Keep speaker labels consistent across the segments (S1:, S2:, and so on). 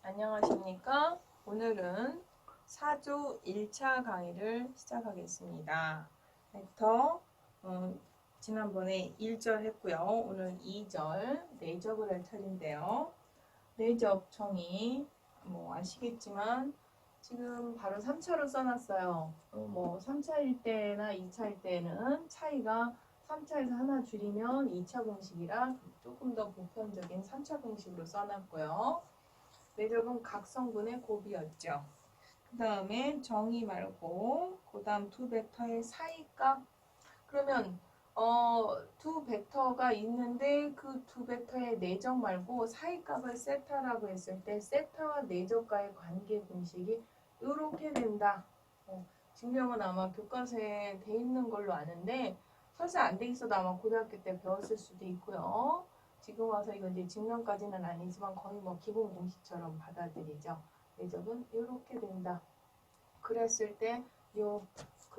S1: 안녕하십니까? 오늘은 4조 1차 강의를 시작하겠습니다. 벡터 지난번에 1절 했고요. 오늘 2절 내접을 할 차례인데요. 내접 정의 아시겠지만 지금 바로 3차로 써놨어요. 3차일 때나 2차일 때는 차이가 3차에서 하나 줄이면 2차 공식이라 조금 더 보편적인 3차 공식으로 써놨고요. 내접은 각 성분의 곱이었죠. 그 다음에 정의 말고 그 다음 두 벡터의 사이값. 그러면 두 벡터가 있는데 그 두 벡터의 내적 말고 사이값을 세타라고 했을 때 세타와 내적과의 관계 공식이 이렇게 된다. 증명은 아마 교과서에 돼 있는 걸로 아는데 설사 안 돼 있어도 아마 고등학교 때 배웠을 수도 있고요. 지금 와서 이거 이제 증명까지는 아니지만 거의 기본 공식처럼 받아들이죠. 내적은 이렇게 된다. 그랬을 때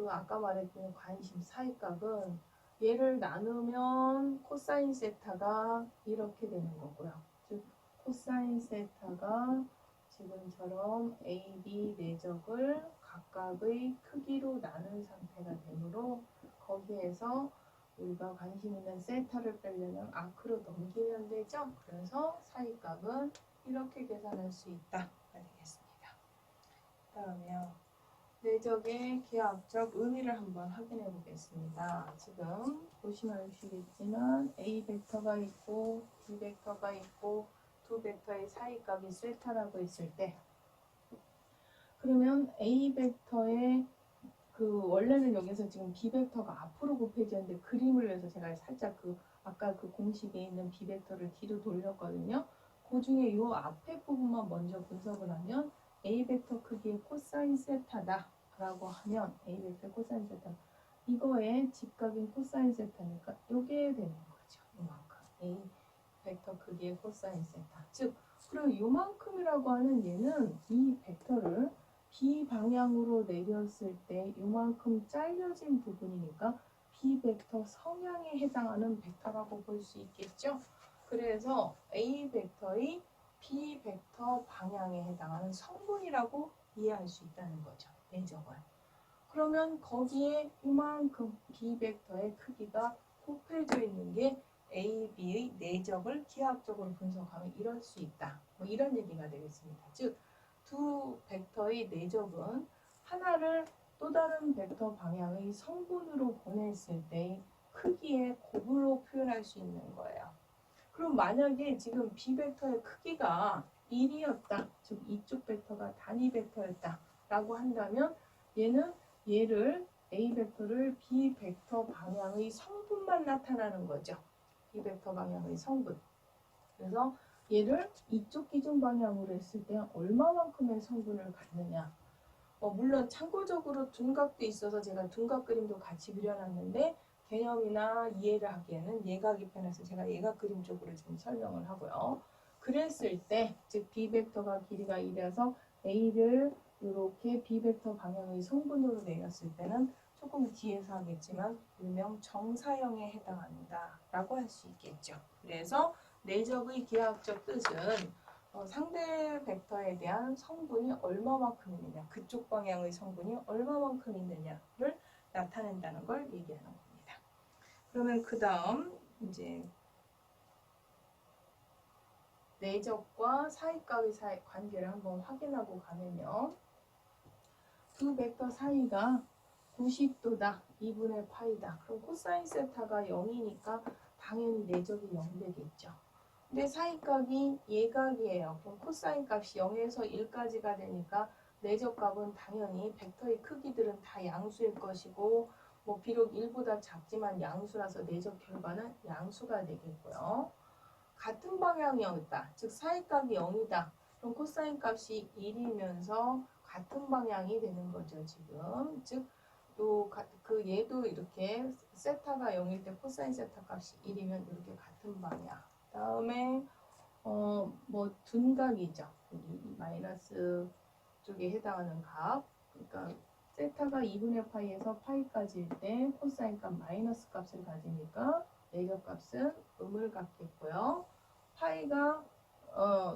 S1: 아까 말했던 관심 사이값은 얘를 나누면 코사인 세타가 이렇게 되는 거고요. 즉 코사인 세타가 지금처럼 A, B 내적을 각각의 크기로 나눈 상태가 되므로 거기에서 우리가 관심 있는 세타를 빼려면 아크로 넘기면 되죠. 그래서 사이값은 이렇게 계산할 수 있다. 되겠습니다. 그 다음에요. 내적의 기하학적 의미를 한번 확인해 보겠습니다. 지금 보시면 아시겠지만 A 벡터가 있고 B 벡터가 있고 두 벡터의 사이값이 세타라고 했을 때 그러면 A 벡터의 원래는 여기서 지금 B 벡터가 앞으로 곱해지는데 그림을 위해서 제가 살짝 아까 그 공식에 있는 B 벡터를 뒤로 돌렸거든요. 그 중에 이 앞에 부분만 먼저 분석을 하면 A 벡터 크기의 코사인 세타다 라고 하면 A 벡터 코사인 세타 이거의 직각인 코사인 세타니까 이게 되는 거죠. 이만큼 A 벡터 크기의 코사인 세타. 즉 그럼 요만큼이라고 하는 얘는 이 벡터를 B 방향으로 내렸을 때 요만큼 잘려진 부분이니까 B 벡터 성향에 해당하는 벡터라고 볼 수 있겠죠. 그래서 A 벡터의 B 벡터 방향에 해당하는 성분이라고 이해할 수 있다는 거죠. 내적을. 그러면 거기에 이만큼 B 벡터의 크기가 곱해져 있는 게 A, B의 내적을 기하학적으로 분석하면 이럴 수 있다. 이런 얘기가 되겠습니다. 즉, 두 벡터의 내적은 하나를 또 다른 벡터 방향의 성분으로 보냈을 때의 크기의 곱으로 표현할 수 있는 거예요. 그럼 만약에 지금 B 벡터의 크기가 1이었다. 즉 이쪽 벡터가 단위 벡터였다. 라고 한다면 얘를 A 벡터를 B 벡터 방향의 성분만 나타나는 거죠. B 벡터 방향의 성분. 그래서 얘를 이쪽 기준 방향으로 했을 때 얼마만큼의 성분을 갖느냐. 물론 참고적으로 둔각도 있어서 제가 둔각 그림도 같이 그려놨는데 개념이나 이해를 하기에는 예각이 편해서 제가 예각 그림 쪽으로 지금 설명을 하고요. 그랬을 때, 즉 B 벡터가 길이가 1이어서 A를 이렇게 B 벡터 방향의 성분으로 내렸을 때는 조금 뒤에서 하겠지만 일명 정사형에 해당한다 라고 할 수 있겠죠. 그래서 내적의 기하학적 뜻은 상대 벡터에 대한 성분이 얼마만큼 있느냐, 그쪽 방향의 성분이 얼마만큼 있느냐를 나타낸다는 걸 얘기하는 겁니다. 그러면 그 다음 이제 내적과 사이값의 관계를 한번 확인하고 가면요. 두 벡터 사이가 90도다. 2분의 파이다. 그럼 코사인 세타가 0이니까 당연히 내적이 0 되겠죠. 근데 사이값이 예각이에요. 그럼 코사인 값이 0에서 1까지가 되니까 내적 값은 당연히 벡터의 크기들은 다 양수일 것이고 비록 1보다 작지만 양수라서 내적 결과는 양수가 되겠고요. 같은 방향이었다. 즉 사이값이 0이다. 그럼 코사인 값이 1이면서 같은 방향이 되는 거죠. 지금. 즉 또 얘도 이렇게 세타가 0일 때 코사인 세타 값이 1이면 이렇게 같은 방향. 다음에 둔각이죠. 이 마이너스 쪽에 해당하는 값. 그러니까 세타가 2분의 파이에서 파이까지일 때 코사인 값 마이너스 값을 가지니까 내적 값은 음을 갖겠고요. 파이가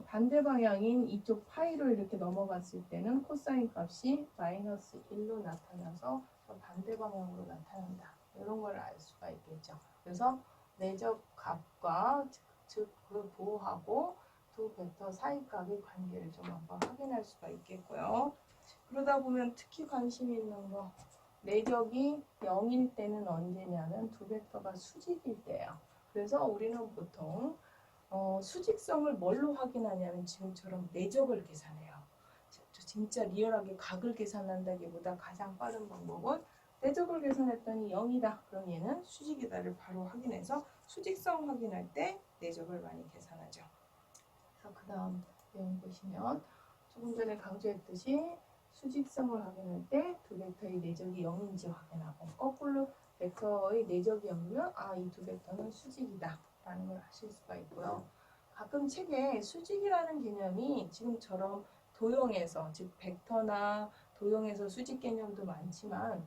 S1: 반대 방향인 이쪽 파이로 이렇게 넘어갔을 때는 코사인 값이 마이너스 1로 나타나서 반대 방향으로 나타난다. 이런 걸 알 수가 있겠죠. 그래서 내적 값과 즉 그걸 보호하고 두 벡터 사이 값의 관계를 좀 한번 확인할 수가 있겠고요. 그러다 보면 특히 관심 있는 거 내적이 0일 때는 언제냐면 두 벡터가 수직일 때예요. 그래서 우리는 보통 수직성을 뭘로 확인하냐면 지금처럼 내적을 계산해요. 진짜 리얼하게 각을 계산한다기보다 가장 빠른 방법은 내적을 계산했더니 0이다. 그럼 얘는 수직이다를 바로 확인해서 수직성 확인할 때 내적을 많이 계산하죠. 그래서 그 다음 내용 보시면 조금 전에 강조했듯이 수직성을 확인할 때 두 벡터의 내적이 0인지 확인하고 거꾸로 벡터의 내적이 0이면 이 두 벡터는 수직이다 라는 걸 아실 수가 있고요. 가끔 책에 수직이라는 개념이 지금처럼 도형에서 즉 벡터나 도형에서 수직 개념도 많지만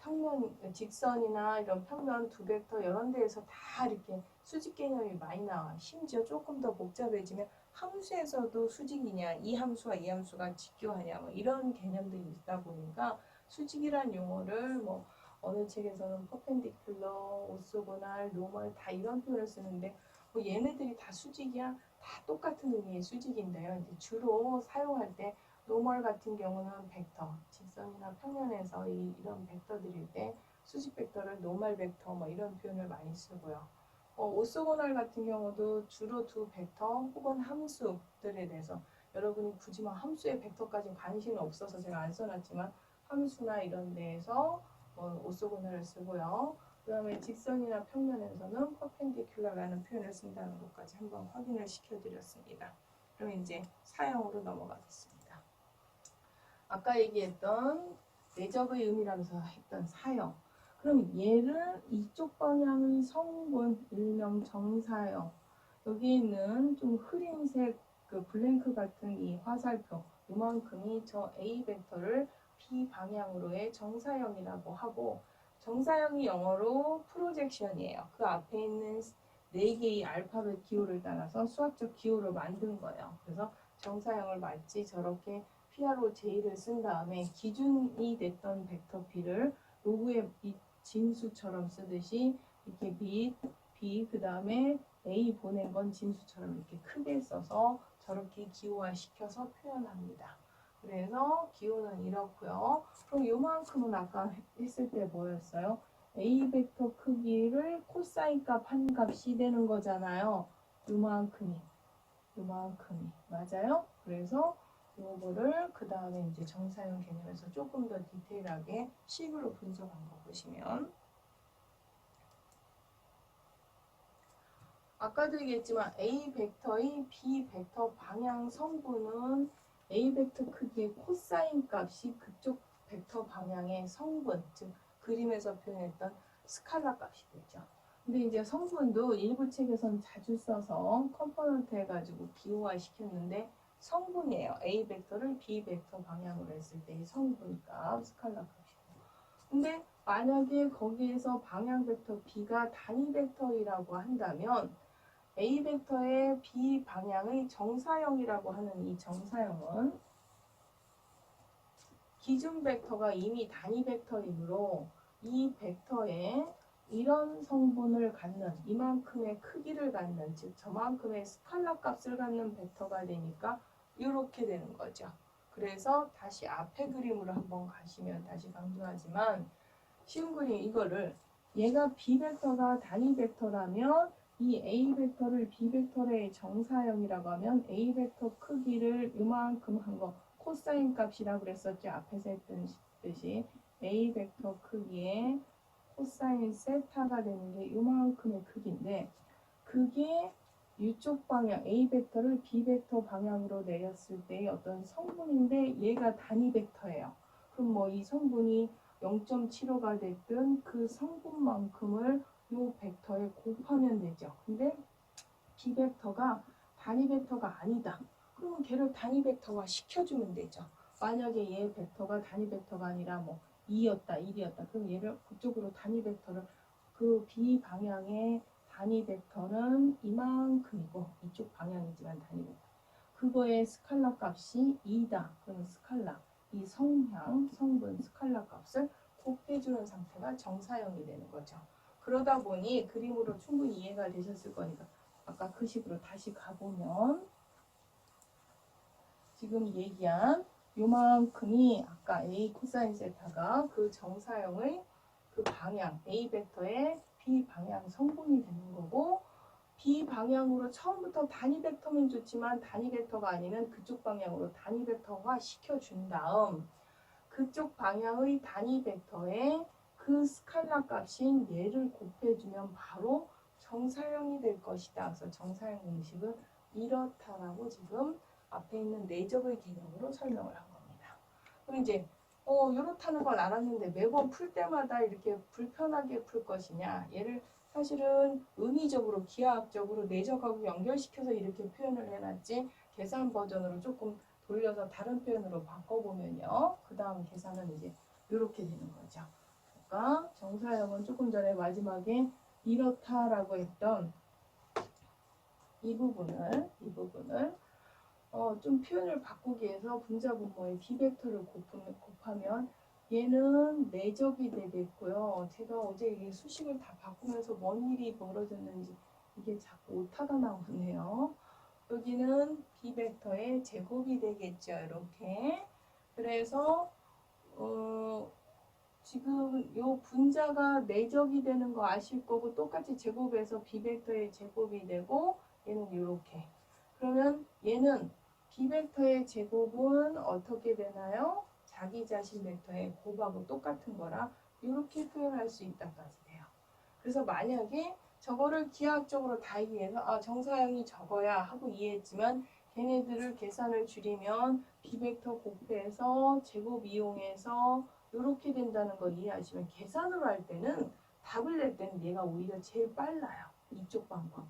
S1: 평면, 직선이나 이런 평면 두 벡터 이런 데에서 다 이렇게 수직 개념이 많이 나와. 심지어 조금 더 복잡해지면 함수에서도 수직이냐, 이 함수와 이 함수가 직교하냐, 뭐 이런 개념들이 있다 보니까 수직이란 용어를 뭐 어느 책에서는 퍼펜디큘러, 오소고날, 노멀 다 이런 표현을 쓰는데 뭐 얘네들이 다 수직이야? 다 똑같은 의미의 수직인데요. 이제 주로 사용할 때 노멀 같은 경우는 벡터, 직선이나 평면에서 이런 벡터들일 때 수직 벡터를 노멀 벡터 뭐 이런 표현을 많이 쓰고요. 오소고날 같은 경우도 주로 두 벡터 혹은 함수들에 대해서 여러분이 굳이 뭐 함수의 벡터까지 관심이 없어서 제가 안 써놨지만 함수나 이런 데에서 오소고날을 쓰고요. 그 다음에 직선이나 평면에서는 퍼펜디큘러라는 표현을 쓴다는 것까지 한번 확인을 시켜드렸습니다. 그럼 이제 사형으로 넘어가겠습니다. 아까 얘기했던 내적의 의미라면서 했던 사형. 그럼 얘를 이쪽 방향의 성분, 일명 정사형. 여기 있는 좀 흐린색 그 블랭크 같은 이 화살표, 이만큼이 저 A 벡터를 B 방향으로의 정사형이라고 하고, 정사형이 영어로 프로젝션이에요. 그 앞에 있는 4개의 알파벳 기호를 따라서 수학적 기호를 만든 거예요. 그래서 정사형을 마치 저렇게 PRO J를 쓴 다음에 기준이 됐던 벡터 P를 로그의 진수처럼 쓰듯이 이렇게 B 그 다음에 A 보낸 건 진수처럼 이렇게 크게 써서 저렇게 기호화 시켜서 표현합니다. 그래서 기호는 이렇고요. 그럼 요만큼은 아까 했을 때 뭐였어요? A 벡터 크기를 코사인 값 한 값이 되는 거잖아요. 요만큼이 맞아요? 그래서 요거를 그 다음에 이제 정사형 개념에서 조금 더 디테일하게 식으로 분석한 거 보시면 아까도 얘기했지만 A 벡터의 B 벡터 방향 성분은 A 벡터 크기의 코사인 값이 그쪽 벡터 방향의 성분, 즉 그림에서 표현했던 스칼라 값이 되죠. 근데 이제 성분도 일부 책에서는 자주 써서 컴포넌트 해가지고 기호화 시켰는데 성분이에요. A 벡터를 B 벡터 방향으로 했을 때의 성분값, 스칼라 값이고. 근데 만약에 거기에서 방향 벡터 B가 단위 벡터이라고 한다면 A 벡터의 B 방향의 정사형이라고 하는 이 정사형은 기준 벡터가 이미 단위 벡터이므로 이 벡터에 이런 성분을 갖는 이만큼의 크기를 갖는 즉 저만큼의 스칼라 값을 갖는 벡터가 되니까 이렇게 되는 거죠. 그래서 다시 앞에 그림으로 한번 가시면 다시 강조하지만 쉬운 그림 이거를 얘가 B 벡터가 단위 벡터라면 이 A 벡터를 B 벡터의 정사형이라고 하면 A 벡터 크기를 이만큼 한 거 코사인 값이라고 그랬었죠. 앞에서 했던 듯이 A 벡터 크기에 코사인 세타가 되는 게 이만큼의 크기인데 그게 이쪽 방향 A 벡터를 B 벡터 방향으로 내렸을 때의 어떤 성분인데 얘가 단위 벡터예요. 그럼 뭐 이 성분이 0.75가 됐든 그 성분만큼을 이 벡터에 곱하면 되죠. 근데 B 벡터가 단위 벡터가 아니다. 그러면 걔를 단위 벡터화 시켜주면 되죠. 만약에 얘 벡터가 단위 벡터가 아니라 뭐 2였다, 1이었다. 그럼 얘를 그쪽으로 단위 벡터를 그 B 방향에 단위 벡터는 이만큼이고 이쪽 방향이지만 단위 벡터. 그거의 스칼라 값이 2다. 그러면 스칼라, 이 성향, 성분, 스칼라 값을 곱해주는 상태가 정사형이 되는 거죠. 그러다 보니 그림으로 충분히 이해가 되셨을 거니까 아까 그 식으로 다시 가보면 지금 얘기한 요만큼이 아까 A 코사인 세타가 그 정사형의 그 방향 A 벡터의 B 방향 성분이 되는 거고, B 방향으로 처음부터 단위 벡터면 좋지만 단위 벡터가 아니면 그쪽 방향으로 단위 벡터화 시켜준 다음 그쪽 방향의 단위 벡터에 그 스칼라 값인 얘를 곱해주면 바로 정사형이 될 것이다. 그래서 정사형 공식은 이렇다라고 지금 앞에 있는 내적의 개념으로 설명을 한 겁니다. 그럼 이제 이렇다는 걸 알았는데 매번 풀 때마다 이렇게 불편하게 풀 것이냐, 얘를 사실은 의미적으로 기하학적으로 내적하고 연결시켜서 이렇게 표현을 해놨지 계산 버전으로 조금 돌려서 다른 표현으로 바꿔보면요, 그 다음 계산은 이제 이렇게 되는 거죠. 그러니까 정사형은 조금 전에 마지막에 이렇다라고 했던 이 부분을 좀 표현을 바꾸기 위해서 분자 분모의 비벡터를 곱하면 얘는 내적이 되겠고요. 제가 어제 이게 수식을 다 바꾸면서 뭔 일이 벌어졌는지 이게 자꾸 오타가 나오네요. 여기는 비벡터의 제곱이 되겠죠. 이렇게. 그래서 지금 요 분자가 내적이 되는 거 아실 거고, 똑같이 제곱해서 비벡터의 제곱이 되고, 얘는 이렇게. 그러면 얘는 비벡터의 제곱은 어떻게 되나요? 자기 자신 벡터의 곱하고 똑같은 거라 이렇게 표현할 수 있다까지 돼요. 그래서 만약에 저거를 기하학적으로 다 이해해서 정사형이 저거야 하고 이해했지만, 걔네들을 계산을 줄이면 비벡터 곱해서 제곱 이용해서 이렇게 된다는 거 이해하시면 계산으로 할 때는 답을 낼 때는 얘가 오히려 제일 빨라요. 이쪽 방법이.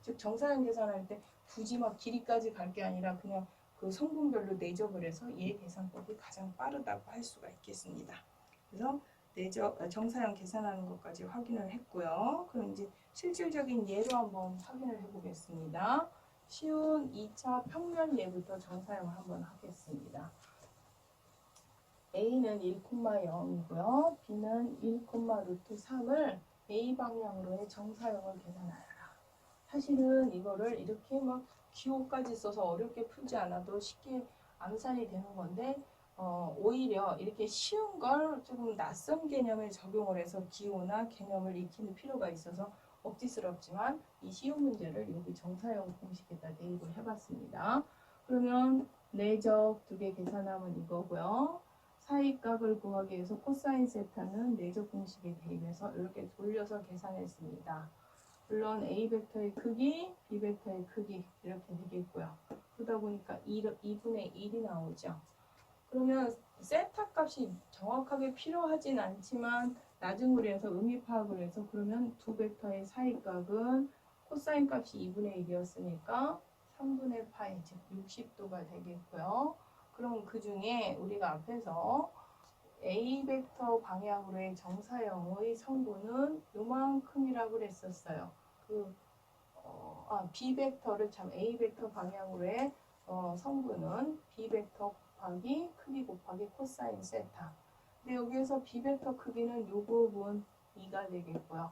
S1: 즉 정사형 계산할 때 굳이 막 길이까지 갈 게 아니라 그냥 그 성분별로 내적을 해서 얘 계산법이 가장 빠르다고 할 수가 있겠습니다. 그래서 정사형 계산하는 것까지 확인을 했고요. 그럼 이제 실질적인 예로 한번 확인을 해보겠습니다. 쉬운 2차 평면 예부터 정사형을 한번 하겠습니다. A는 1,0이고요. B는 1,√3을 A 방향으로의 정사형을 계산하여라. 사실은 이거를 이렇게 막 기호까지 써서 어렵게 풀지 않아도 쉽게 암산이 되는 건데, 오히려 이렇게 쉬운 걸 조금 낯선 개념에 적용을 해서 기호나 개념을 익히는 필요가 있어서 억지스럽지만 이 쉬운 문제를 여기 정사형 공식에다 대입을 해봤습니다. 그러면 내적 2개 계산하면 이거고요. 사이값을 구하기 위해서 코사인 세타는 내적 공식에 대입해서 이렇게 돌려서 계산했습니다. 물론 A 벡터의 크기, B 벡터의 크기 이렇게 되겠고요. 그러다 보니까 2분의 1이 나오죠. 그러면 세타 값이 정확하게 필요하진 않지만 나중으로 해서 의미 파악을 해서, 그러면 두 벡터의 사이값은 코사인 값이 2분의 1이었으니까 3분의 파이, 즉 60도가 되겠고요. 그럼 그 중에 우리가 앞에서 A 벡터 방향으로의 정사형의 성분은 요만큼이라고 그랬었어요. B 벡터를 A 벡터 방향으로의 성분은 B 벡터 곱하기 크기 곱하기 코사인 세타. 근데 여기에서 B 벡터 크기는 요 부분 2가 되겠고요.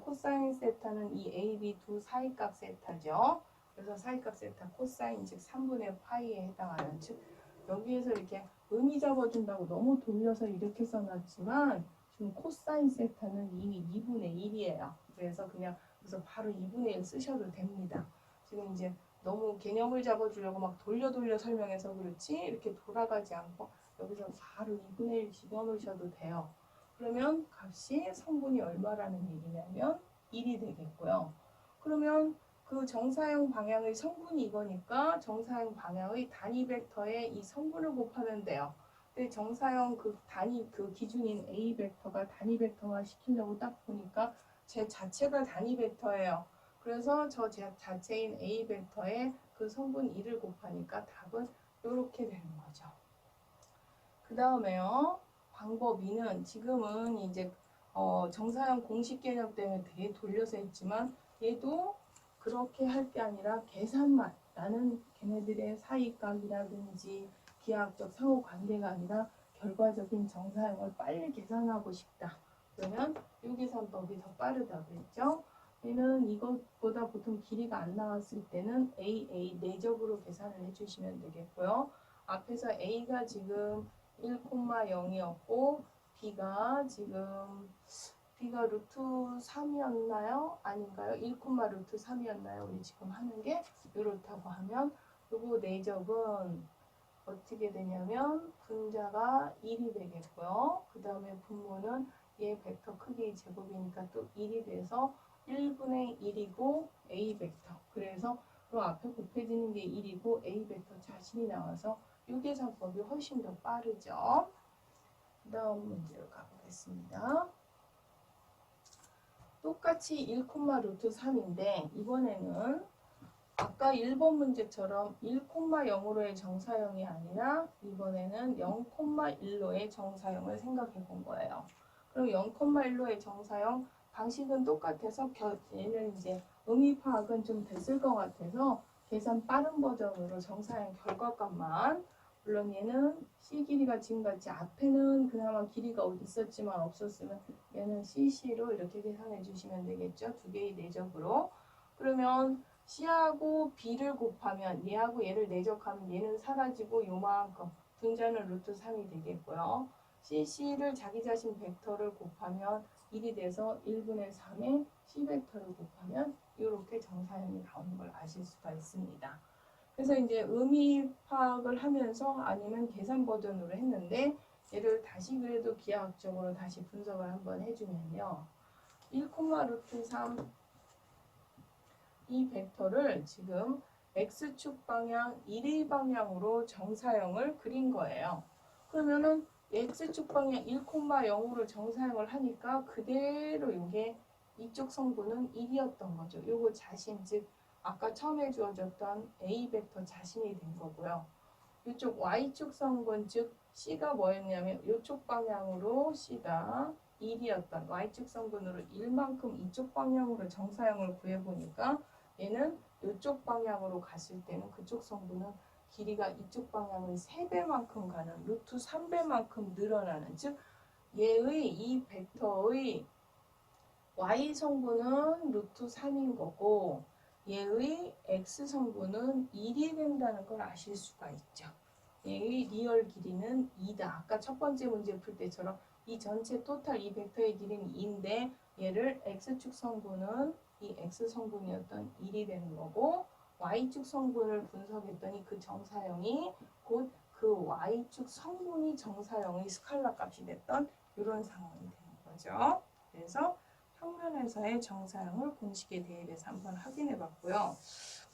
S1: 코사인 세타는 이 A, B 두 사이값 세타죠. 그래서 사이값 세타 코사인 즉 3분의 파이에 해당하는, 즉 여기에서 이렇게 의미 잡아준다고 너무 돌려서 이렇게 써놨지만 지금 코사인 세타는 이미 2분의 1이에요. 그래서 그냥 그래서 바로 2분의 1 쓰셔도 됩니다. 지금 이제 너무 개념을 잡아주려고 막 돌려 설명해서 그렇지 이렇게 돌아가지 않고 여기서 바로 2분의 1 집어넣으셔도 돼요. 그러면 값이 성분이 얼마라는 얘기냐면 1이 되겠고요. 그러면 그 정사형 방향의 성분이 이거니까 정사형 방향의 단위 벡터에 이 성분을 곱하면 돼요. 근데 정사형 그 단위 그 기준인 A 벡터가 단위 벡터화 시키려고 딱 보니까 제 자체가 단위 벡터예요. 그래서 저 자체인 A 벡터에 그 성분 1을 곱하니까 답은 이렇게 되는 거죠. 그 다음에요. 방법 2는 지금은 이제 정사형 공식 개념 때문에 되게 돌려서 했지만 얘도 그렇게 할 게 아니라 계산만, 나는 걔네들의 사이값이라든지 기하학적 상호 관계가 아니라 결과적인 정사형을 빨리 계산하고 싶다. 그러면 이 계산법이 더 빠르다 그랬죠? 얘는 이것보다 보통 길이가 안 나왔을 때는 AA 내적으로 계산을 해주시면 되겠고요. 앞에서 A가 지금 1,0이었고 B가 지금 B가 루트 3이었나요? 아닌가요? 1, 루트 3이었나요? 우리 지금 하는 게 이렇다고 하면 요거 내적은 어떻게 되냐면 분자가 1이 되겠고요. 그 다음에 분모는 얘 벡터 크기 제곱이니까 또 1이 돼서 1분의 1이고 A 벡터. 그래서 그 앞에 곱해지는 게 1이고 A 벡터 자신이 나와서 이 계산법이 훨씬 더 빠르죠. 그 다음 문제로 가보겠습니다. 똑같이 1, 루트 3인데 이번에는 아까 1번 문제처럼 1,0로의 정사형이 아니라 이번에는 0,1로의 정사형을 생각해 본 거예요. 그럼 0,1로의 정사형 방식은 똑같아서 얘는 이제 의미 파악은 좀 됐을 것 같아서 계산 빠른 버전으로 정사형 결과값만, 물론 얘는 C 길이가 지금같이 앞에는 그나마 길이가 있었지만 없었으면 얘는 CC로 이렇게 계산해 주시면 되겠죠. 두 개의 내적으로. 그러면 C하고 B를 곱하면 얘하고 얘를 내적하면 얘는 사라지고 요만큼 분자는 루트 3이 되겠고요. CC를 자기 자신 벡터를 곱하면 1이 돼서 1분의 3에 C 벡터를 곱하면 이렇게 정사형이 나오는 걸 아실 수가 있습니다. 그래서 이제 의미 파악을 하면서 아니면 계산 버전으로 했는데 얘를 다시 그래도 기하학적으로 다시 분석을 한번 해주면요. 1, 루트 3 이 벡터를 지금 x축 방향 1의 방향으로 정사형을 그린 거예요. 그러면은 x축 방향 1,0으로 정사형을 하니까 그대로 이게 이쪽 성분은 1이었던 거죠. 요거 자신, 즉 아까 처음에 주어졌던 a 벡터 자신이 된 거고요. 이쪽 y축 성분, 즉 c가 뭐였냐면 이쪽 방향으로 c가 1이었던 y축 성분으로 1만큼 이쪽 방향으로 정사형을 구해보니까 얘는 이쪽 방향으로 갔을 때는 그쪽 성분은 길이가 이쪽 방향의 3배만큼 가는 루트 3배만큼 늘어나는, 즉 얘의 이 벡터의 y 성분은 루트 3인 거고 얘의 x 성분은 1이 된다는 걸 아실 수가 있죠. 얘의 리얼 길이는 2다. 아까 첫 번째 문제 풀 때처럼 이 전체 토탈 이 벡터의 길이는 2인데 얘를 x축 성분은 이 x 성분이었던 1이 되는 거고 y축 성분을 분석했더니 그 정사형이 곧 그 y축 성분이 정사형의 스칼라 값이 됐던 이런 상황이 되는 거죠. 그래서 평면에서의 정사형을 공식에 대입해서 한번 확인해 봤고요.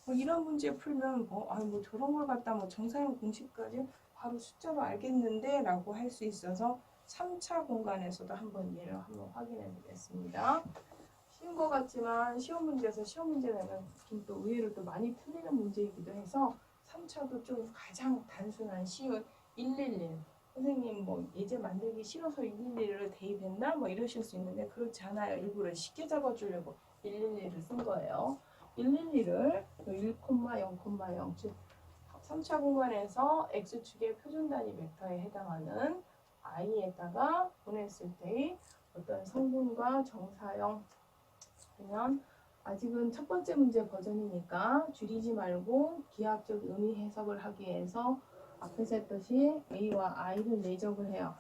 S1: 이런 문제 풀면 뭐 저런 걸 갖다 뭐 정사형 공식까지 바로 숫자로 알겠는데 라고 할 수 있어서 3차 공간에서도 한번 얘를 한번 확인해 보겠습니다. 쉬운 것 같지만 시험 문제에서 시험 문제 내면 또 의외로 또 많이 틀리는 문제이기도 해서 3차도 좀 가장 단순한 쉬운 111. 선생님 뭐 예제 만들기 싫어서 111을 대입했나? 뭐 이러실 수 있는데 그렇지 않아요. 일부러 쉽게 잡아주려고 111을 쓴 거예요. 111을 1,0,0, 즉 3차 공간에서 x축의 표준 단위 벡터에 해당하는 i에다가 보냈을 때의 어떤 성분과 정사형 그러면 아직은 첫 번째 문제 버전이니까 줄이지 말고 기하학적 의미 해석을 하기 위해서 앞에서 했듯이 a와 i를 내적을 해요.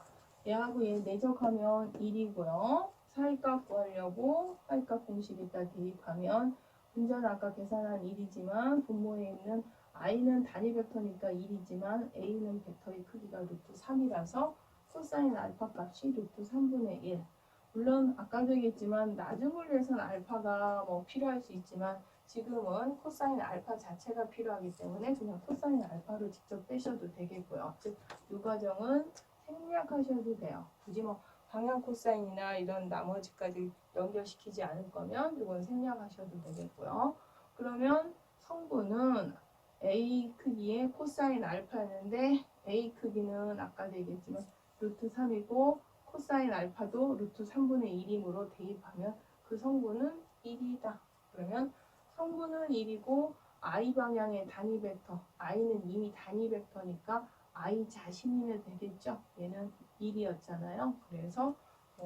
S1: 얘하고 얘 내적하면 1이고요. 사이값 구하려고 사이값 공식에다 대입하면 분자는 아까 계산한 1이지만 분모에 있는 i는 단위 벡터니까 1이지만 a는 벡터의 크기가 루트 3이라서 코사인 알파 값이 루트 3분의 1. 물론 아까도 얘기했지만 나중을 위해서는 알파가 뭐 필요할 수 있지만 지금은 코사인 알파 자체가 필요하기 때문에 그냥 코사인 알파로 직접 빼셔도 되겠고요. 즉 이 과정은 생략하셔도 돼요. 굳이 뭐 방향 코사인이나 이런 나머지까지 연결시키지 않을 거면 이건 생략하셔도 되겠고요. 그러면 성분은 A 크기의 코사인 알파였는데 A 크기는 아까도 얘기했지만 루트 3이고 코사인 알파도 루트 3분의 1이므로 대입하면 그 성분은 1이다. 그러면 성분은 1이고 i 방향의 단위 벡터, i는 이미 단위 벡터니까 i 자신이면 되겠죠. 얘는 1이었잖아요. 그래서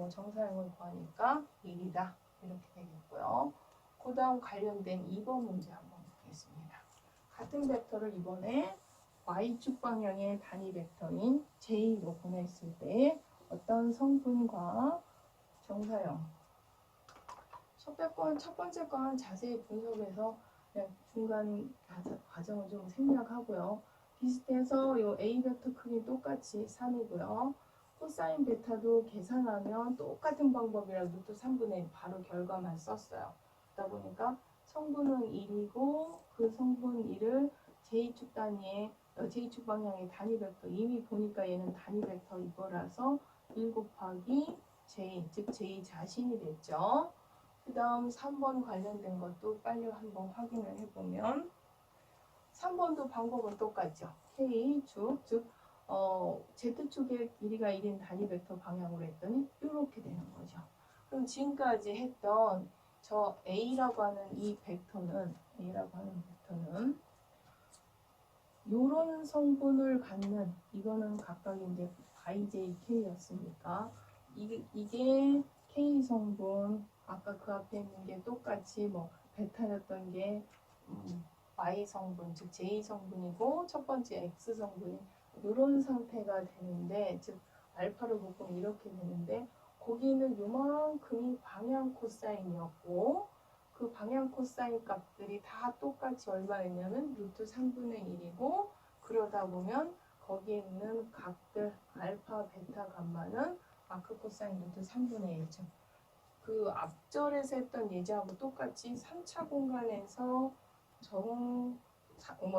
S1: 정사형을 구하니까 1이다. 이렇게 되겠고요. 그 다음 관련된 2번 문제 한번 보겠습니다. 같은 벡터를 이번에 y축 방향의 단위 벡터인 j로 보냈을 때 어떤 성분과 정사형 첫 번째 건 자세히 분석해서 그냥 중간 과정을 좀 생략하고요. 비슷해서 이 A 벡터 크기 똑같이 3이고요. 코사인 베타도 계산하면 똑같은 방법이라 루트 3분의 1 바로 결과만 썼어요. 그러다 보니까 성분은 1이고 그 성분 1을 J축 단위의 J축 방향의 단위 벡터 이미 보니까 얘는 단위 벡터 이거라서 1 곱하기 J 즉 J 자신이 됐죠. 그 다음 3번 관련된 것도 빨리 한번 확인을 해보면 3번도 방법은 똑같죠. K축, 즉 Z축의 길이가 1인 단위 벡터 방향으로 했더니 이렇게 되는 거죠. 그럼 지금까지 했던 저 A라고 하는 이 벡터는 요런 성분을 갖는 이거는 각각 이제 IJK였으니까 이게 K 성분 아까 그 앞에 있는 게 똑같이 뭐 베타였던 게 Y 성분 즉 J 성분이고 첫 번째 X 성분이 이런 상태가 되는데 즉 알파를 묶으면 이렇게 되는데 거기는 요만큼이 방향 코사인이었고 그 방향 코사인 값들이 다 똑같이 얼마였냐면 루트 3분의 1이고 그러다 보면 거기에 있는 각들 알파, 베타 감마는 마크 코사인 루트 3분의 1죠. 그 앞절에서 했던 예제하고 똑같이 3차 공간에서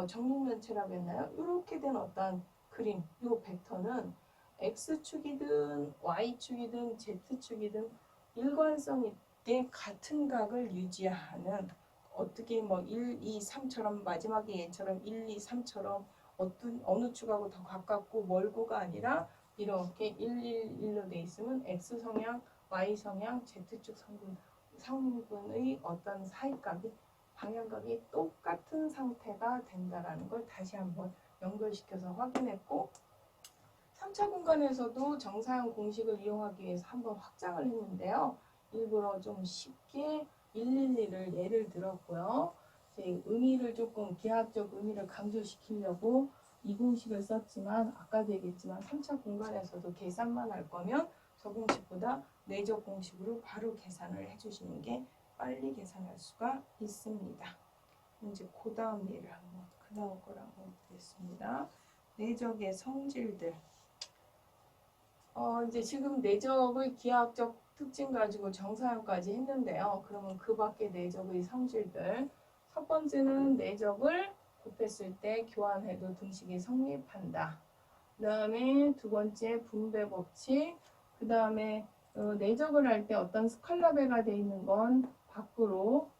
S1: 정육면체라고 했나요? 이렇게 된 어떤 그림, 이 벡터는 X축이든 Y축이든 Z축이든 일관성 있게 같은 각을 유지하는 어떻게 1, 2, 3처럼 마지막에 얘처럼 1, 2, 3처럼 어느 축하고 더 가깝고 멀고가 아니라 이렇게 1, 1, 1로 돼 있으면 X 성향, Y 성향, Z축 성분의 어떤 사이값이 방향각이 똑같은 상태가 된다라는 걸 다시 한번 연결시켜서 확인했고 3차 공간에서도 정사형 공식을 이용하기 위해서 한번 확장을 했는데요. 일부러 좀 쉽게 111을 예를 들었고요. 의미를 조금 기하학적 의미를 강조시키려고 이 공식을 썼지만 아까도 얘기했지만 3차 공간에서도 계산만 할 거면 저 공식보다 내적 공식으로 바로 계산을 해주시는 게 빨리 계산할 수가 있습니다. 이제 그 다음 예를 한번 그 다음 걸 한번 보겠습니다. 내적의 성질들. 이제 지금 내적의 기하학적 특징 가지고 정사형까지 했는데요. 그러면 그 밖에 내적의 성질들. 첫 번째는 내적을 곱했을 때 교환해도 등식이 성립한다. 그 다음에 두 번째 분배 법칙. 그 다음에 내적을 할 때 어떤 스칼라베가 되어 있는 건 밖으로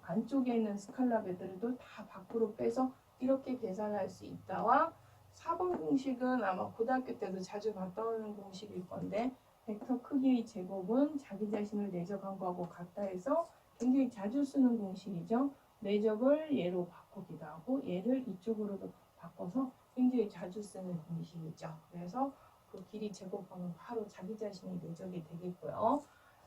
S1: 안쪽에 있는 스칼라베들도 다 밖으로 빼서 이렇게 계산할 수 있다와 4번 공식은 아마 고등학교 때도 자주 봤던 공식일 건데 벡터 크기의 제곱은 자기 자신을 내적한 거하고 같다 해서 굉장히 자주 쓰는 공식이죠. 내적을 얘로 바꾸기도 하고 얘를 이쪽으로도 바꿔서 굉장히 자주 쓰는 공식이죠. 그래서 그 길이 제곱하면 바로 자기 자신이 내적이 되겠고요.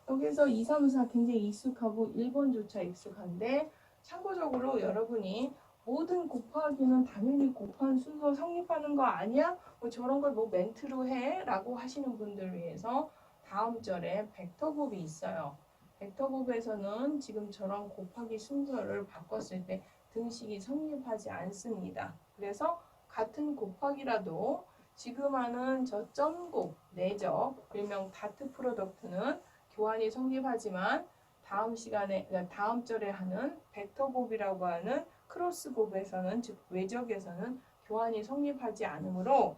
S1: 여기서 2, 3, 4 굉장히 익숙하고 1번조차 익숙한데 참고적으로 여러분이 모든 곱하기는 당연히 곱한 순서 성립하는 거 아니야? 저런 걸 멘트로 해? 라고 하시는 분들 위해서 다음 절에 벡터곱이 있어요. 벡터곱에서는 지금처럼 곱하기 순서를 바꿨을 때 등식이 성립하지 않습니다. 그래서 같은 곱하기라도 지금 하는 저 점곱, 내적, 일명 다트 프로덕트는 교환이 성립하지만 다음 시간에, 다음 절에 하는 벡터곱이라고 하는 크로스곱에서는, 즉 외적에서는 교환이 성립하지 않으므로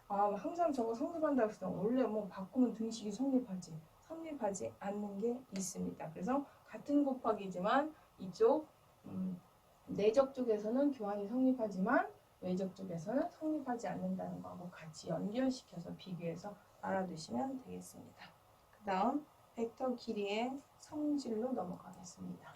S1: 항상 저거 성립한다고 해서 원래 바꾸면 등식이 성립하지 않는 게 있습니다. 그래서 같은 곱하기지만 이쪽 내적 쪽에서는 교환이 성립하지만 외적 쪽에서는 성립하지 않는다는 거하고 같이 연결시켜서 비교해서 알아두시면 되겠습니다. 그 다음 벡터 길이의 성질로 넘어가겠습니다.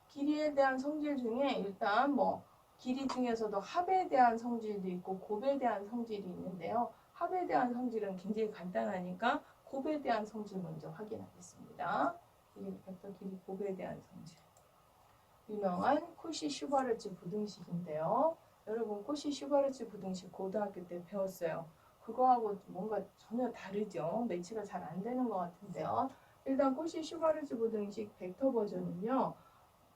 S1: 길이에 대한 성질 중에 일단 뭐 길이 중에서도 합에 대한 성질도 있고 곱에 대한 성질이 있는데요. 합에 대한 성질은 굉장히 간단하니까 곱에 대한 성질 먼저 확인하겠습니다. 이 벡터 길이 곱에 대한 성질. 유명한 코시-슈바르츠 부등식인데요. 여러분 코시-슈바르츠 부등식 고등학교 때 배웠어요. 그거하고 뭔가 전혀 다르죠. 매치가 잘 안 되는 것 같은데요. 일단 코시-슈바르츠 부등식 벡터 버전은요.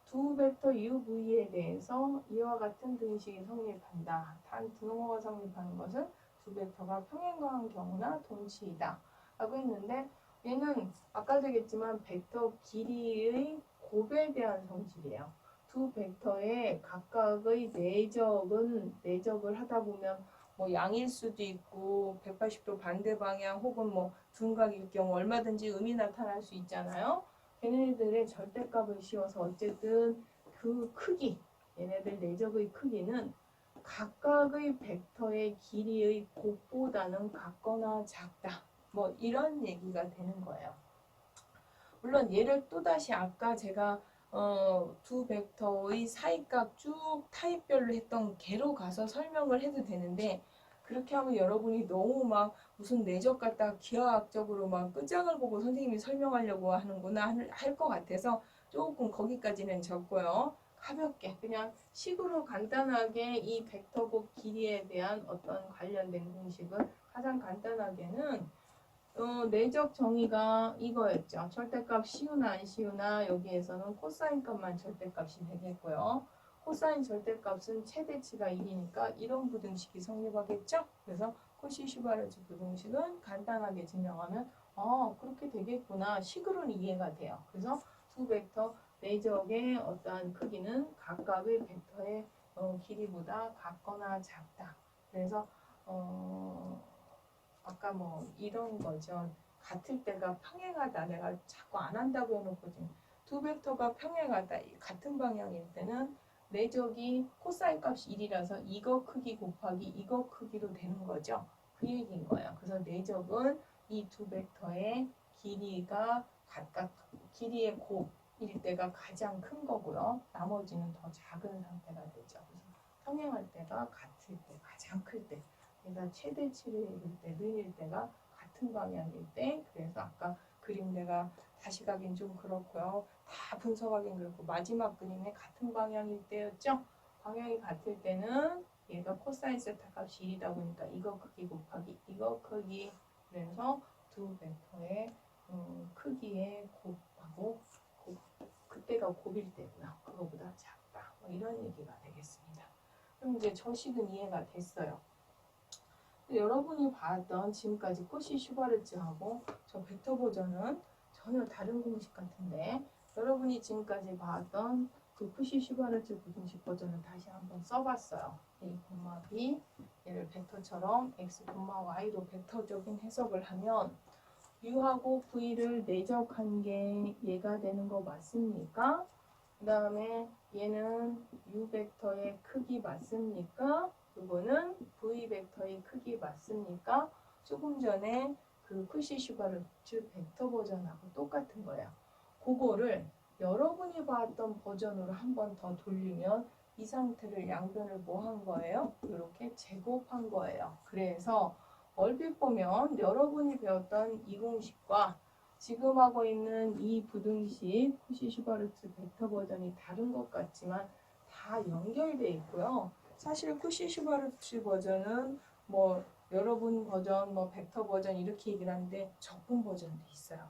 S1: 두 벡터 UV에 대해서 이와 같은 등식이 성립한다. 단 등호가 성립하는 것은 두 벡터가 평행과한 경우나 동치이다. 라고 했는데 얘는 아까도 얘기했지만 벡터 길이의 곱에 대한 성질이에요. 두 벡터의 각각의 내적을 하다 보면 뭐 양일 수도 있고 180도 반대 방향 혹은 뭐 둔각일 경우 얼마든지 음이 나타날 수 있잖아요. 걔네들의 절대값을 씌워서 어쨌든 그 크기, 얘네들 내적의 크기는 각각의 벡터의 길이의 곱보다는 같거나 작다. 뭐 이런 얘기가 되는 거예요. 물론 얘를 또다시 아까 제가 두 벡터의 사이값 쭉 타입별로 했던 개로 가서 설명을 해도 되는데 그렇게 하면 여러분이 너무 막 무슨 내적 갖다 기하학적으로 막 끝장을 보고 선생님이 설명하려고 하는구나 할 것 같아서 조금 거기까지는 적고요. 가볍게 그냥 식으로 간단하게 이 벡터곱 길이에 대한 어떤 관련된 공식은 가장 간단하게는 내적 정의가 이거였죠. 절대값 시우나 안 시우나 여기에서는 코사인 값만 절대값이 되겠고요. 코사인 절대값은 최대치가 1이니까 이런 부등식이 성립하겠죠. 그래서 코시-슈바르츠 부등식은 간단하게 증명하면 그렇게 되겠구나. 식으로는 이해가 돼요. 그래서 두 벡터 내적의 어떠한 크기는 각각의 벡터의 길이보다 같거나 작다. 그래서 아까 뭐 이런 거죠. 같을 때가 평행하다. 내가 자꾸 안 한다고 해놓고 지금 두 벡터가 평행하다. 같은 방향일 때는 내적이 코사인 값이 1이라서 이거 크기 곱하기 이거 크기로 되는 거죠. 그 얘기인 거예요. 그래서 내적은 이 두 벡터의 길이가 각각 길이의 곱일 때가 가장 큰 거고요. 나머지는 더 작은 상태가 되죠. 그래서 평행할 때가 같을 때, 가장 클 때. 그러니까 최대치를 이룰 때, 는일 때가 같은 방향일 때, 그래서 아까 그림 내가 다시 가긴 좀 그렇고요. 다 분석하긴 그렇고 마지막 그림에 같은 방향일 때였죠. 방향이 같을 때는 얘가 코사인 세타 값이 1이다 보니까 이거 크기 곱하기 이거 크기 그래서 두 벡터의 크기의 곱하고 그때가 곱일 때고요. 그거보다 작다. 뭐 이런 얘기가 되겠습니다. 그럼 이제 저 식은 이해가 됐어요. 여러분이 봤던 지금까지 코시-슈바르츠하고 저 벡터 버전은 전혀 다른 공식 같은데 여러분이 지금까지 봤던 그 코시-슈바르츠 부등식 버전을 다시 한번 써봤어요. A, B 얘를 벡터처럼 X, Y로 벡터적인 해석을 하면 U하고 V를 내적한 게 얘가 되는 거 맞습니까? 그 다음에 얘는 U 벡터의 크기 맞습니까? 이거는 V 벡터의 크기 맞습니까? 조금 전에 그 코시-슈바르츠 벡터 버전하고 똑같은 거예요. 그거를 여러분이 봤던 버전으로 한 번 더 돌리면 이 상태를 양변을 뭐 한 거예요? 이렇게 제곱한 거예요. 그래서 얼핏 보면 여러분이 배웠던 이 공식과 지금 하고 있는 이 부등식 코시-슈바르츠 벡터 버전이 다른 것 같지만 다 연결되어 있고요. 사실 코시-슈바르츠 버전은 뭐 여러분 버전, 뭐 벡터 버전 이렇게 얘기를 하는데 적분 버전도 있어요.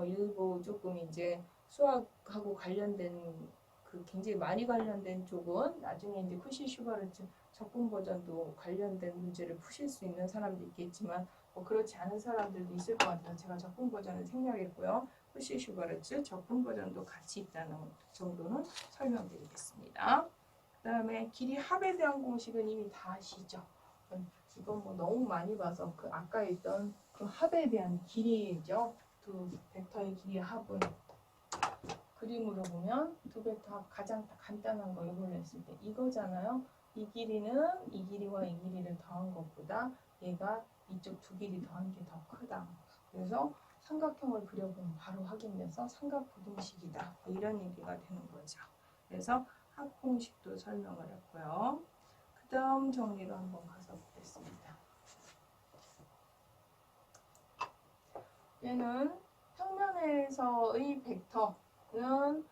S1: 일부 조금 이제 수학하고 관련된 그 굉장히 많이 관련된 쪽은 나중에 이제 코시-슈바르츠 적분 버전도 관련된 문제를 푸실 수 있는 사람도 있겠지만 그렇지 않은 사람들도 있을 것 같아서 제가 적분 버전을 생략했고요. 코시-슈바르츠 적분 버전도 같이 있다는 정도는 설명드리겠습니다. 그 다음에 길이 합에 대한 공식은 이미 다 아시죠? 이건 뭐 너무 많이 봐서 그 아까 있던 그 합에 대한 길이죠. 두 벡터의 길이 합은 그림으로 보면 두 벡터 합 가장 간단한 거 이걸로 했을 때 이거잖아요. 이 길이는 이 길이와 이 길이를 더한 것보다 얘가 이쪽 두 길이 더한 게 더 크다. 그래서 삼각형을 그려보면 바로 확인돼서 삼각부등식이다. 이런 얘기가 되는 거죠. 그래서 합공식도 설명을 했고요. 그 다음 정리로 한번 가서 보겠습니다. 얘는 평면에서의 벡터는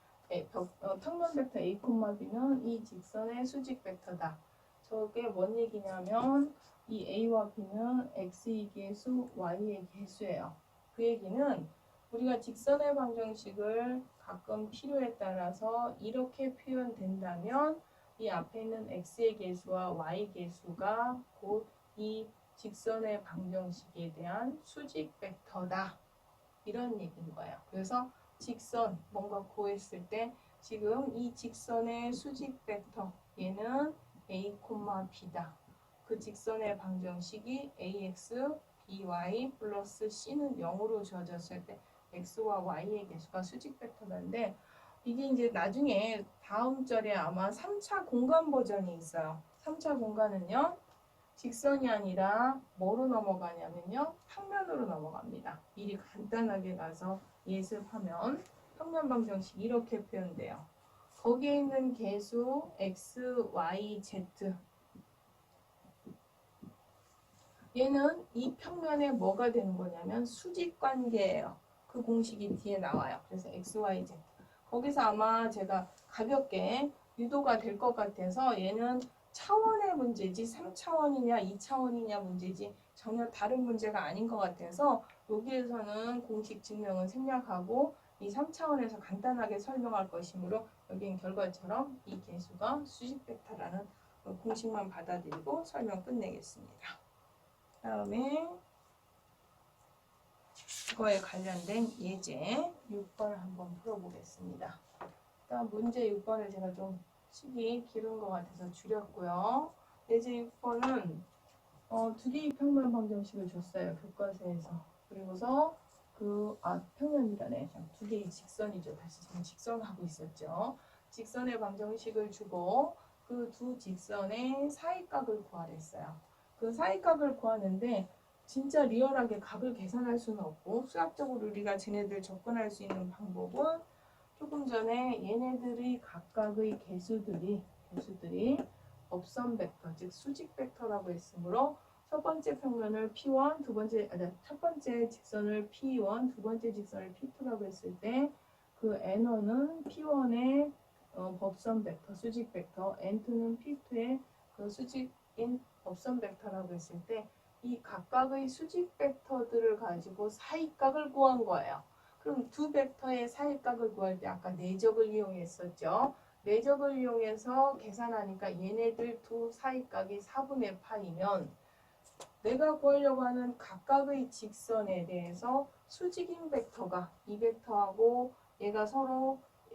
S1: 평면 벡터 A, B는 이 직선의 수직 벡터다. 저게 뭔 얘기냐면 이 A와 B는 X의 개수, Y의 개수예요. 그 얘기는 우리가 직선의 방정식을 가끔 필요에 따라서 이렇게 표현된다면 이 앞에 있는 X의 개수와 Y 개수가 곧 이 직선의 방정식에 대한 수직 벡터다. 이런 얘기인 거예요. 그래서 직선 뭔가 구했을 때 지금 이 직선의 수직 벡터 얘는 A, B다. 그 직선의 방정식이 AX, BY 플러스 C는 0으로 주어졌을 때 X와 Y의 개수가 수직 벡터인데 이게 이제 나중에 다음 절에 아마 3차 공간 버전이 있어요. 3차 공간은요. 직선이 아니라 뭐로 넘어가냐면요. 평면으로 넘어갑니다. 미리 간단하게 가서 예습하면 평면 방정식 이렇게 표현돼요. 거기에 있는 개수 x, y, z 얘는 이 평면에 뭐가 되는 거냐면 수직 관계예요. 그 공식이 뒤에 나와요. 그래서 x, y, z 거기서 아마 제가 가볍게 유도가 될 것 같아서 얘는 차원의 문제지 3차원이냐 2차원이냐 문제지 전혀 다른 문제가 아닌 것 같아서 여기에서는 공식 증명은 생략하고 이 3차원에서 간단하게 설명할 것이므로 여기는 결과처럼 이 개수가 수직 벡터라는 공식만 받아들이고 설명 끝내겠습니다. 다음에 그거에 관련된 예제 6번 한번 풀어보겠습니다. 일단 문제 6번을 제가 좀 식이 길은 것 같아서 줄였고요. 예제 6번은 두 개의 평면 방정식을 줬어요. 교과서에서. 그리고서 평면이라네. 두 개의 직선이죠. 다시 지금 직선하고 있었죠. 직선의 방정식을 주고 그 두 직선의 사이각을 구하랬어요. 그 사이각을 구하는데 진짜 리얼하게 각을 계산할 수는 없고 수학적으로 우리가 쟤네들 접근할 수 있는 방법은 조금 전에 얘네들의 각각의 개수들이 업선 벡터, 즉 수직 벡터라고 했으므로 첫 번째 평면을 P1, 첫 번째 직선을 P1, 두 번째 직선을 P2라고 했을 때 그 N1은 P1의 법선 벡터, 수직 벡터, N2는 P2의 그 수직인 법선 벡터라고 했을 때 이 각각의 수직 벡터들을 가지고 사이각을 구한 거예요. 그럼 두 벡터의 사이각을 구할 때 아까 내적을 이용했었죠. 내적을 이용해서 계산하니까 얘네들 두 사이각이 4분의 파이면 내가 구하려고 하는 각각의 직선에 대해서 수직인 벡터가 이 벡터하고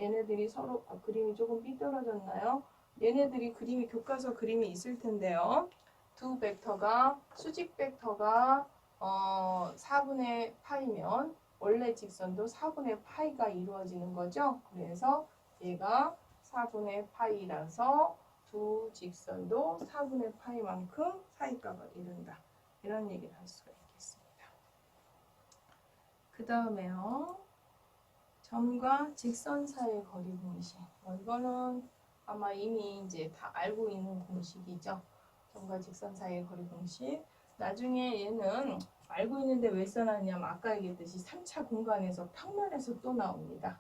S1: 얘네들이 서로 그림이 조금 삐뚤어졌나요? 얘네들이 그림이 교과서 그림이 있을 텐데요. 두 벡터가 수직 벡터가 4분의 파이면 원래 직선도 4분의 파이가 이루어지는 거죠. 그래서 얘가 4분의 파이라서 두 직선도 4분의 파이만큼 사이각을 이룬다. 이런 얘기를 할 수가 있겠습니다. 그 다음에요. 점과 직선 사이의 거리 공식. 이거는 아마 이미 이제 다 알고 있는 공식이죠. 점과 직선 사이의 거리 공식. 나중에 얘는 알고 있는데 왜 써놨냐면 아까 얘기했듯이 3차 공간에서 평면에서 또 나옵니다.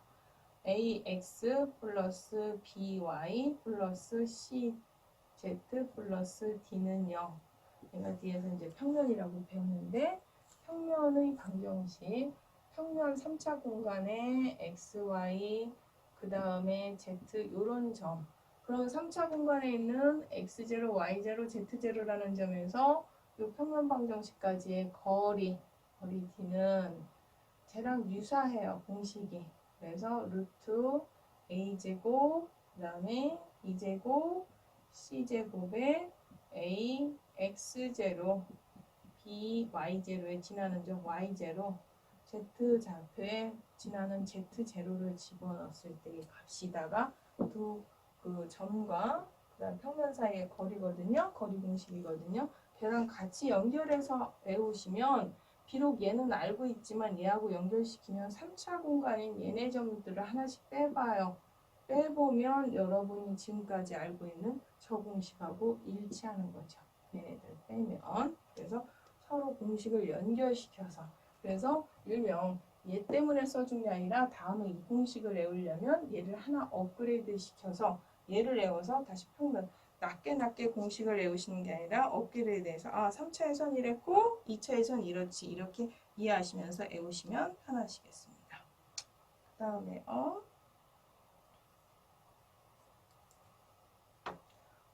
S1: ax 플러스 by 플러스 cz 플러스 d는 0. 내가 뒤에서 이제 평면이라고 배웠는데 평면의 방정식 평면 3차 공간에 x, y 그 다음에 z 요런 점 그럼 3차 공간에 있는 x0, y0, z0라는 점에서 이 평면 방정식까지의 거리 d는 쟤랑 유사해요. 공식이. 그래서 루트 a제곱 그 다음에 2제곱 c제곱에 a x0 b y0에 지나는 점 y0 z 좌표에 지나는 z0를 집어넣었을 때의 값이다가 두 그 점과 그다음 평면 사이의 거리거든요. 거리 공식이거든요. 걔랑 같이 연결해서 외우시면 비록 얘는 알고 있지만 얘하고 연결시키면 3차 공간인 얘네 점들을 하나씩 빼봐요. 빼보면 여러분이 지금까지 알고 있는 저 공식하고 일치하는 거죠. 얘네들 빼면. 그래서 서로 공식을 연결시켜서. 그래서 일명 얘 때문에 써준 게 아니라 다음에 이 공식을 외우려면 얘를 하나 업그레이드 시켜서 얘를 외워서 다시 평면 낮게 공식을 외우시는 게 아니라 업그레이드해서 3차에선 이랬고 2차에선 이렇지 이렇게 이해하시면서 외우시면 편하시겠습니다. 그 다음에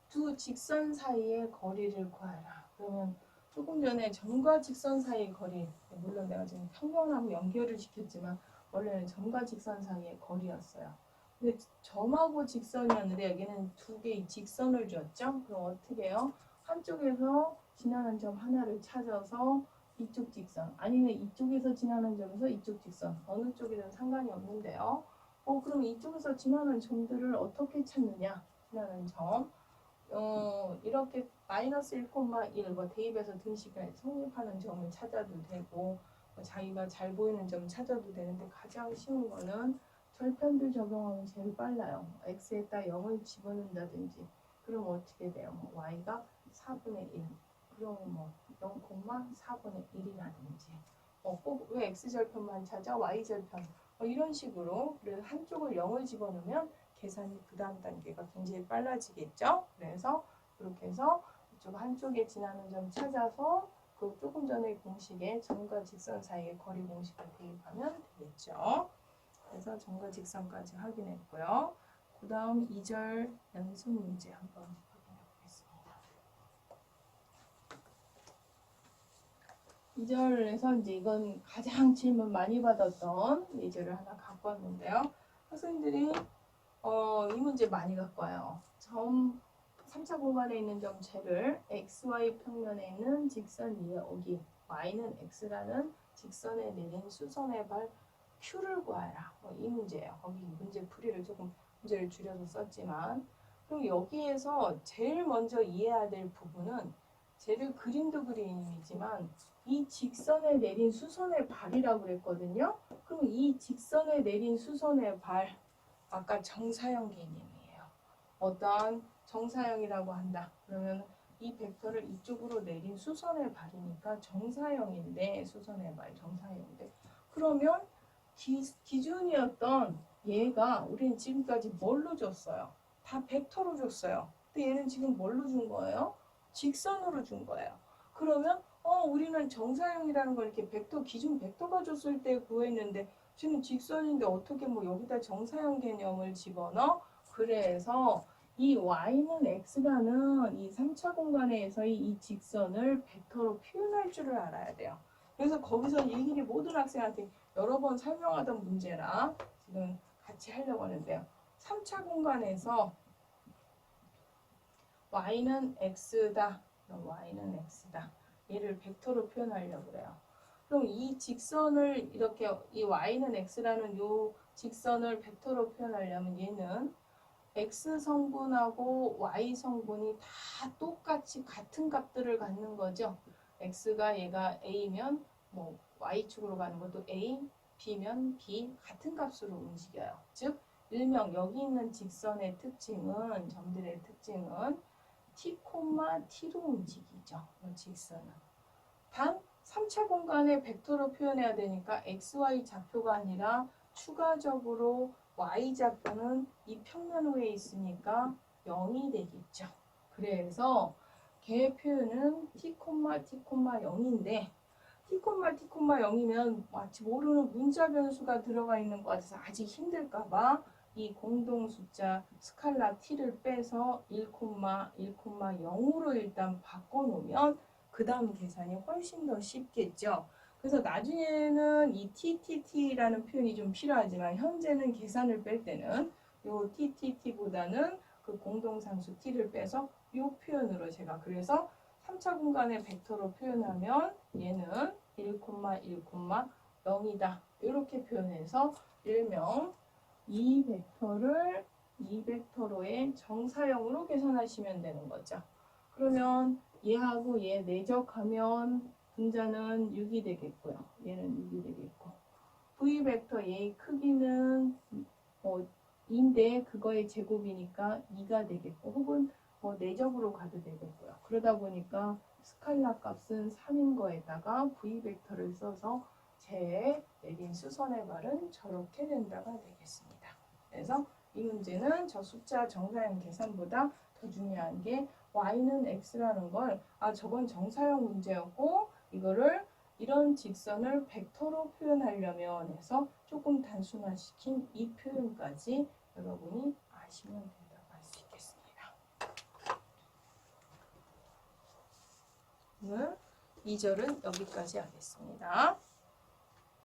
S1: 두 직선 사이의 거리를 구하라. 그러면 조금 전에 점과 직선 사이의 거리, 물론 내가 지금 평면하고 연결을 시켰지만 원래는 점과 직선 사이의 거리였어요. 근데 점하고 직선이었는데 여기는 두 개의 직선을 줬죠. 그럼 어떻게 해요? 한쪽에서 지나는 점 하나를 찾아서 이쪽 직선, 아니면 이쪽에서 지나는 점에서 이쪽 직선, 어느 쪽이든 상관이 없는데요. 그럼 이쪽에서 지나는 점들을 어떻게 찾느냐? 지나는 점. 이렇게 마이너스 1,1 뭐 대입해서 등식에 성립하는 점을 찾아도 되고 자기가 잘 보이는 점 찾아도 되는데 가장 쉬운 거는 절편들 적용하면 제일 빨라요. x에다 0을 집어넣는다든지 그럼 어떻게 돼요? y가 4분의 1 그러면 0,4분의 1이라든지 꼭 왜 x절편만 찾아? y절편 이런 식으로 그래서 한쪽을 0을 집어넣으면 계산이 그 다음 단계가 굉장히 빨라지겠죠. 그래서 이렇게 해서 이쪽 한쪽에 지나는 점 찾아서 그 조금 전에 공식에 점과 직선 사이의 거리 공식을 대입하면 되겠죠. 그래서 점과 직선까지 확인했고요. 그 다음 2절 연습 문제 한번 확인해 보겠습니다. 2절에서 이제 이건 가장 질문 많이 받았던 예제를 하나 갖고 왔는데요. 학생들이 이 문제 많이 갖고 와요. 점 3차 공간에 있는 점체를 XY 평면에 있는 직선 위에 오기 Y는 X라는 직선에 내린 수선의 발 Q를 구하라. 이 문제예요. 거기 문제 풀이를 조금 문제를 줄여서 썼지만 그럼 여기에서 제일 먼저 이해해야 될 부분은 쟤를 그림도 그림이지만 이 직선에 내린 수선의 발이라고 그랬거든요. 그럼 이 직선에 내린 수선의 발 아까 정사형 개념이에요. 어떠한 정사형이라고 한다. 그러면 이 벡터를 이쪽으로 내린 수선의 발이니까 정사형인데 수선의 발 정사형인데 그러면 기준이었던 얘가 우리는 지금까지 뭘로 줬어요? 다 벡터로 줬어요. 근데 얘는 지금 뭘로 준 거예요? 직선으로 준 거예요. 그러면 우리는 정사형이라는 걸 이렇게 벡터 기준 벡터가 줬을 때 구했는데 지금 직선인데 어떻게 여기다 정사형 개념을 집어넣어? 그래서 이 y는 x라는 이 3차 공간에서의 이 직선을 벡터로 표현할 줄을 알아야 돼요. 그래서 거기서 일일이 모든 학생한테 여러 번 설명하던 문제라 지금 같이 하려고 하는데요. 3차 공간에서 y는 x다. y는 x다. 얘를 벡터로 표현하려고 그래요. 그럼 이 직선을 이렇게 이 y는 x라는 요 직선을 벡터로 표현하려면 얘는 x 성분하고 y 성분이 다 똑같이 같은 값들을 갖는 거죠. x가 얘가 a면 y축으로 가는 것도 a, b면 b 같은 값으로 움직여요. 즉 일명 여기 있는 직선의 특징은 점들의 특징은 t, t로 움직이죠. 이 직선은. 단 3차 공간에 벡터로 표현해야 되니까 xy 좌표가 아니라 추가적으로 y좌표는 이 평면 위에 있으니까 0이 되겠죠. 그래서 걔 표현은 t, t,0인데 t, t,0이면 마치 모르는 문자 변수가 들어가 있는 것 같아서 아직 힘들까봐 이 공동 숫자 스칼라 t를 빼서 1,0으로 일단 바꿔놓으면 그 다음 계산이 훨씬 더 쉽겠죠. 그래서 나중에는 이 TTT라는 표현이 좀 필요하지만 현재는 계산을 뺄 때는 요 TTT보다는 그 공동상수 T를 빼서 요 표현으로 제가 그래서 3차 공간의 벡터로 표현하면 얘는 1,1,0이다. 이렇게 표현해서 일명 이 벡터로의 정사형으로 계산하시면 되는 거죠. 그러면 얘하고 얘 내적하면 분자는 6이 되겠고요. 얘는 6이 되겠고 v 벡터 얘의 크기는 2인데 그거의 제곱이니까 2가 되겠고 혹은 내적으로 가도 되겠고요. 그러다 보니까 스칼라 값은 3인 거에다가 v 벡터를 써서 제 내린 수선의 발은 저렇게 된다가 되겠습니다. 그래서 이 문제는 저 숫자 정사형 계산보다 더 중요한 게 y는 x라는 걸 저건 정사형 문제였고 이거를 이런 직선을 벡터로 표현하려면 해서 조금 단순화시킨 이 표현까지 여러분이 아시면 된다고 할 수 있겠습니다. 오늘 2절은 여기까지 하겠습니다.